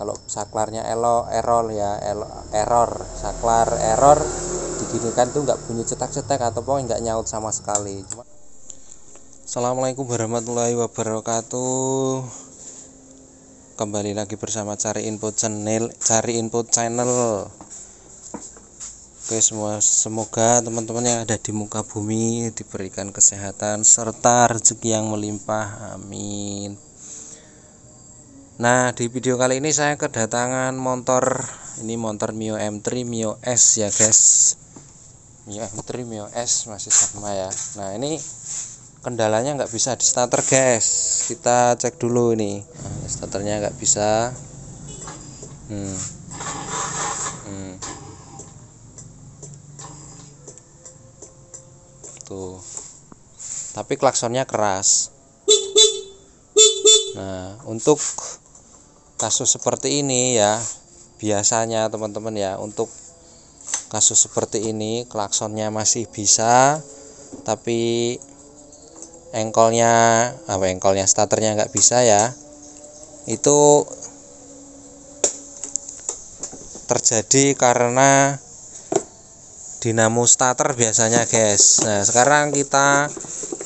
Kalau saklarnya error ya, error, saklar error diginikan tuh nggak bunyi cetak-cetak atau pokoknya nggak nyaut sama sekali. Assalamualaikum warahmatullahi wabarakatuh. Kembali lagi bersama Cari Info Channel. Oke, semoga teman-teman yang ada di muka bumi diberikan kesehatan serta rezeki yang melimpah, amin. Nah, di video kali ini saya kedatangan motor Mio M3 Mio S ya guys. Mio M3 Mio S masih sama ya. Nah, ini kendalanya nggak bisa di starter guys. Kita cek dulu ini. Nah, starternya nggak bisa. Tuh. Tapi klaksonnya keras. Nah, untuk kasus seperti ini ya, biasanya teman-teman ya, untuk kasus seperti ini klaksonnya masih bisa, tapi engkolnya starternya nggak bisa ya. Itu terjadi karena dinamo starter biasanya guys. Nah, sekarang kita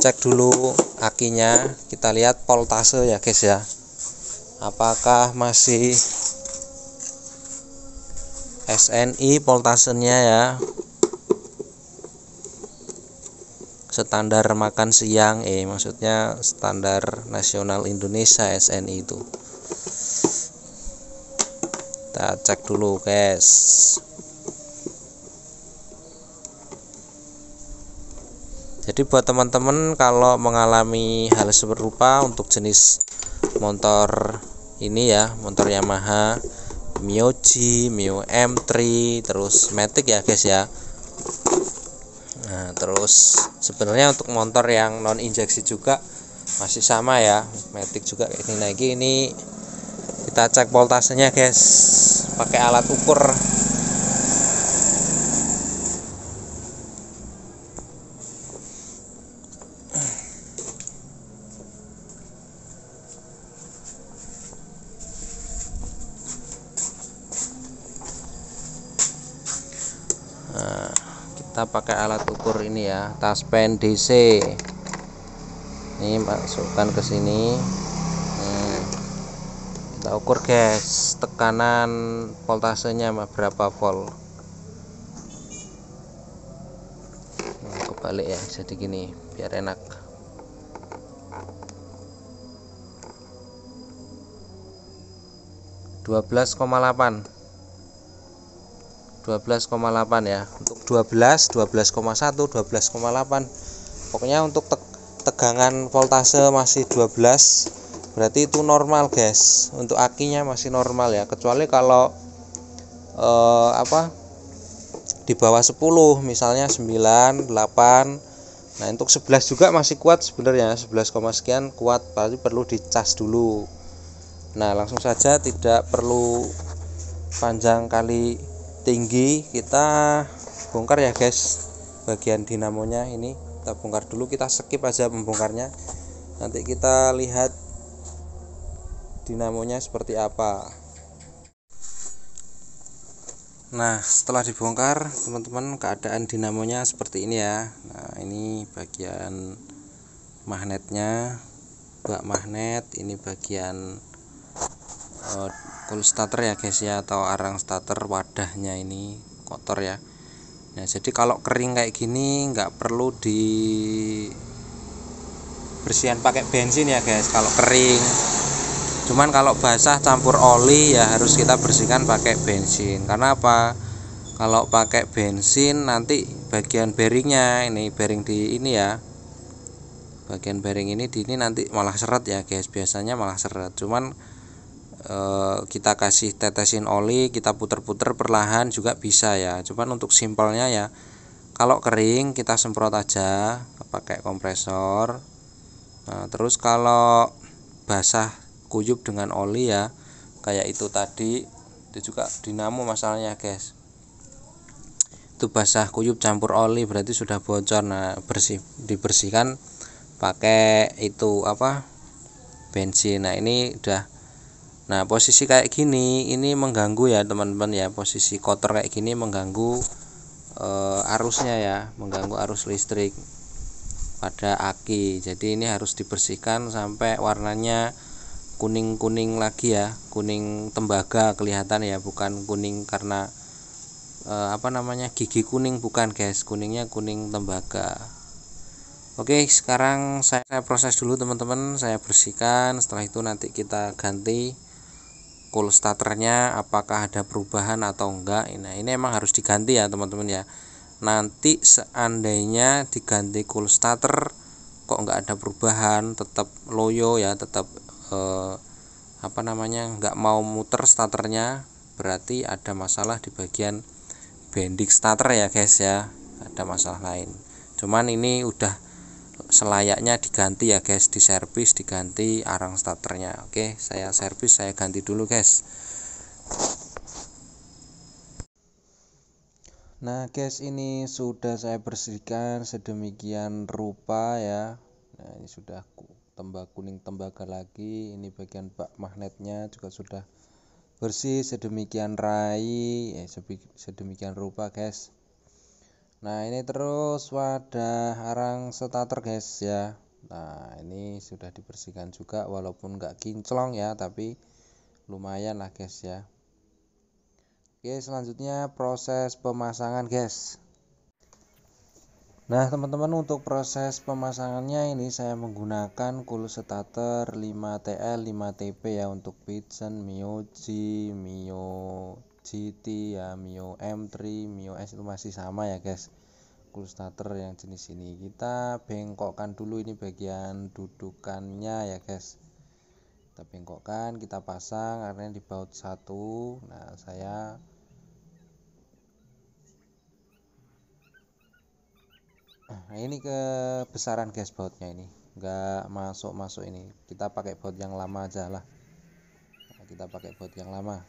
cek dulu akinya, kita lihat voltase ya guys ya, apakah masih SNI voltasenya ya, standar makan siang, maksudnya standar nasional Indonesia SNI itu. Kita cek dulu guys. Jadi buat teman-teman kalau mengalami hal serupa untuk jenis motor ini ya, motor Yamaha Mio G, Mio M3, terus Matic ya guys ya. Nah, terus sebenarnya untuk motor yang non injeksi juga masih sama ya, Matic juga kayak gini. Nah, ini kita cek voltasenya guys, pakai alat ukur. Nah, kita pakai alat ukur ini ya, taspen DC. Ini masukkan ke sini. Kita ukur guys, tekanan voltasenya berapa volt. Kebalik ya, jadi gini biar enak. (12,8) ya. Untuk 12, 12,1, 12,8. Pokoknya untuk tegangan voltase masih 12, berarti itu normal guys. Untuk akinya masih normal ya, kecuali kalau di bawah 10, misalnya 9, 8. Nah, untuk 11 juga masih kuat sebenarnya, 11, sekian kuat, berarti perlu dicas dulu. Nah, langsung saja, tidak perlu panjang kali tinggi, kita bongkar ya guys. Bagian dinamonya ini kita bongkar dulu, kita skip aja membongkarnya. Nanti kita lihat dinamonya seperti apa. Nah, setelah dibongkar teman-teman, keadaan dinamonya seperti ini ya. Nah, ini bagian magnetnya, bak magnet, ini bagian cool starter ya guys ya, atau arang starter, wadahnya ini kotor ya. Nah, jadi kalau kering kayak gini nggak perlu dibersihan pakai bensin ya guys kalau kering. Cuman kalau basah campur oli ya harus kita bersihkan pakai bensin. Karena apa? Kalau pakai bensin nanti bagian bearingnya, ini bearing di ini ya, bagian bearing ini nanti malah seret ya guys. Biasanya malah seret. Cuman kita kasih tetesin oli, kita puter-puter perlahan juga bisa ya. Cuman untuk simpelnya ya, kalau kering kita semprot aja pakai kompresor. Nah, terus kalau basah kuyup dengan oli ya, kayak itu tadi, itu juga dinamo masalahnya guys. Itu basah kuyup campur oli berarti sudah bocor. Nah, dibersihkan pakai itu bensin. Nah, ini udah Nah, posisi kayak gini ini mengganggu ya teman-teman ya, posisi kotor kayak gini mengganggu arusnya ya, mengganggu arus listrik pada aki. Jadi ini harus dibersihkan sampai warnanya kuning-kuning lagi ya, kuning tembaga kelihatan ya, bukan kuning karena gigi kuning, bukan guys, kuningnya kuning tembaga. Oke, sekarang saya proses dulu teman-teman, saya bersihkan. Setelah itu nanti kita ganti cool starternya, apakah ada perubahan atau enggak. Nah, ini emang harus diganti ya teman-teman ya. Nanti seandainya diganti cool starter kok enggak ada perubahan, tetap loyo ya, tetap enggak mau muter starternya, berarti ada masalah di bagian bending starter ya guys ya, ada masalah lain. Cuman ini udah selayaknya diganti ya guys, diservis, diganti arang starternya. Oke, saya servis, saya ganti dulu guys. Nah guys, ini sudah saya bersihkan sedemikian rupa ya. Nah, ini sudah kuning tembaga lagi. Ini bagian bak magnetnya juga sudah bersih sedemikian sedemikian rupa guys. Nah, ini terus wadah arang starter guys ya. Nah, ini sudah dibersihkan juga, walaupun nggak kinclong ya, tapi lumayan lah guys ya. Oke, selanjutnya proses pemasangan guys. Nah teman-teman, untuk proses pemasangannya ini saya menggunakan cool starter 5TL 5TP ya, untuk Vision, Mio G, Mio GT ya, Mio M3, Mio S itu masih sama ya guys. Cool starter yang jenis ini kita bengkokkan dulu, ini bagian dudukannya ya guys. Kita bengkokkan, kita pasang karena di baut satu. Nah, ini kebesaran guys bautnya, ini enggak masuk ini. Kita pakai baut yang lama aja lah. Nah, kita pakai baut yang lama.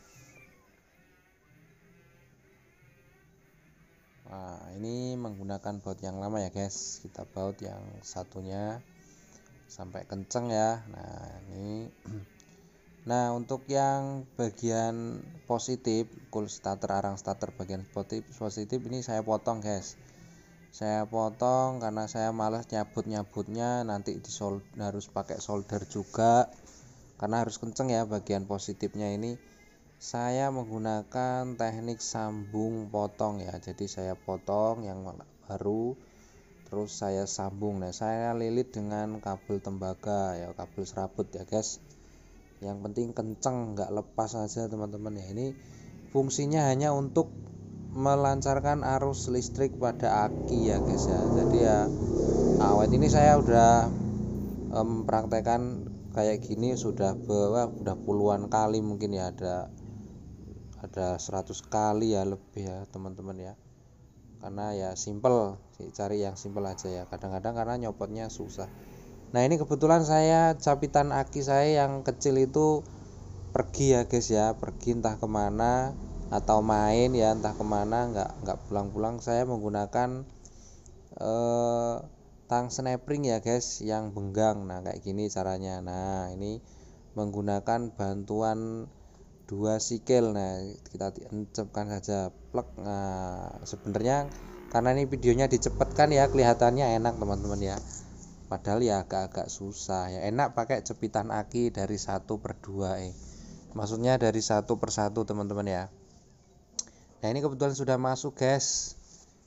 Nah, ini menggunakan baut yang lama ya guys. Kita baut yang satunya sampai kenceng ya. Nah, ini nah, untuk yang bagian positif cool starter, arang starter bagian positif ini saya potong guys. Saya potong karena saya malas nyabutnya, nanti harus pakai solder juga karena harus kenceng ya bagian positifnya ini. Saya menggunakan teknik sambung potong ya, jadi saya potong yang baru terus saya sambung. Nah, saya lilit dengan kabel tembaga ya, kabel serabut ya guys. Yang penting kenceng, nggak lepas aja teman-teman ya. Ini fungsinya hanya untuk melancarkan arus listrik pada aki ya guys ya. Jadi ya awet ini saya udah mempraktekkan kayak gini sudah puluhan kali mungkin ya, ada 100 kali ya lebih ya teman-teman ya. Karena ya simple, cari yang simple aja ya, kadang-kadang karena nyopotnya susah. Nah, ini kebetulan saya capitan aki saya yang kecil itu pergi ya guys ya, pergi entah kemana atau main ya entah kemana, nggak pulang-pulang. Saya menggunakan tang snapring ya guys, yang benggang. Nah, kayak gini caranya. Nah, ini menggunakan bantuan 2 sikil. Nah, kita encepkan saja plek. Nah, sebenarnya karena ini videonya dicepatkan ya, kelihatannya enak teman-teman ya, padahal ya agak-agak susah ya. Enak pakai jepitan aki dari 1/2 maksudnya dari 1/1 teman-teman ya. Nah, ini kebetulan sudah masuk guys.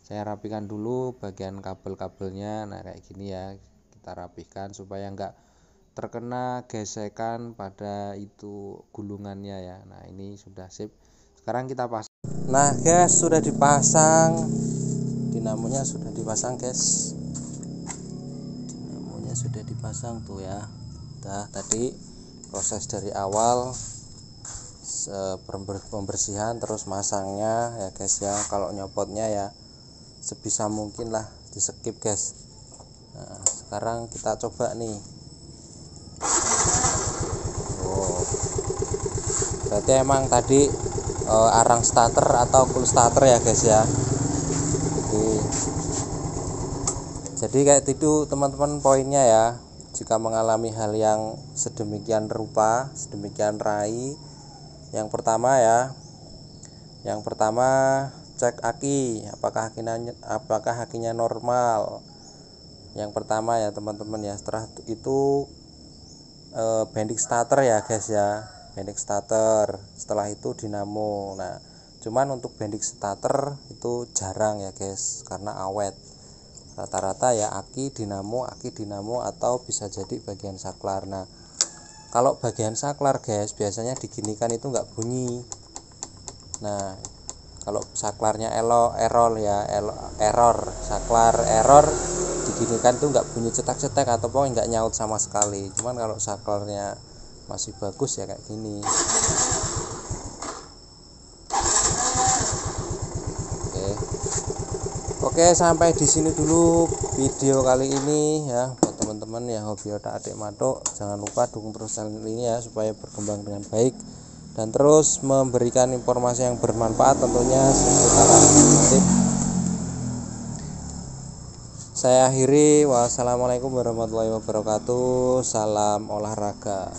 Saya rapikan dulu bagian kabel-kabelnya. Nah, kayak gini ya, kita rapikan supaya enggak terkena gesekan pada itu gulungannya ya. Nah, ini sudah sip. Sekarang kita pasang. Nah guys, sudah dipasang, dinamonya sudah dipasang guys, dinamonya sudah dipasang tuh ya. Tadi proses dari awal pembersihan terus masangnya ya guys ya. Kalau nyopotnya ya sebisa mungkin lah di skip guys. Nah, sekarang kita coba nih. Berarti emang tadi arang starter atau cool starter ya guys ya. Jadi kayak itu teman-teman poinnya ya. jika mengalami hal yang sedemikian rupa, sedemikian rai, yang pertama cek aki, apakah akinya normal. Yang pertama ya teman-teman ya. Setelah itu bending starter ya guys ya, bending starter. Setelah itu dinamo. Nah, cuman untuk bending starter itu jarang ya guys, karena awet. Rata-rata ya aki dinamo atau bisa jadi bagian saklar. Nah, kalau bagian saklar guys biasanya diginikan itu nggak bunyi. Nah, kalau saklarnya error, saklar error diginikan itu nggak bunyi cetak-cetak atau pokoknya nggak nyaut sama sekali. Cuman kalau saklarnya masih bagus ya kayak gini. Oke, sampai di sini dulu video kali ini ya. Buat teman-teman yang hobi otak-atik matuk, jangan lupa dukung terus channel ini ya supaya berkembang dengan baik dan terus memberikan informasi yang bermanfaat tentunya seputar otomotif. Saya akhiri, wassalamualaikum warahmatullahi wabarakatuh. Salam olahraga.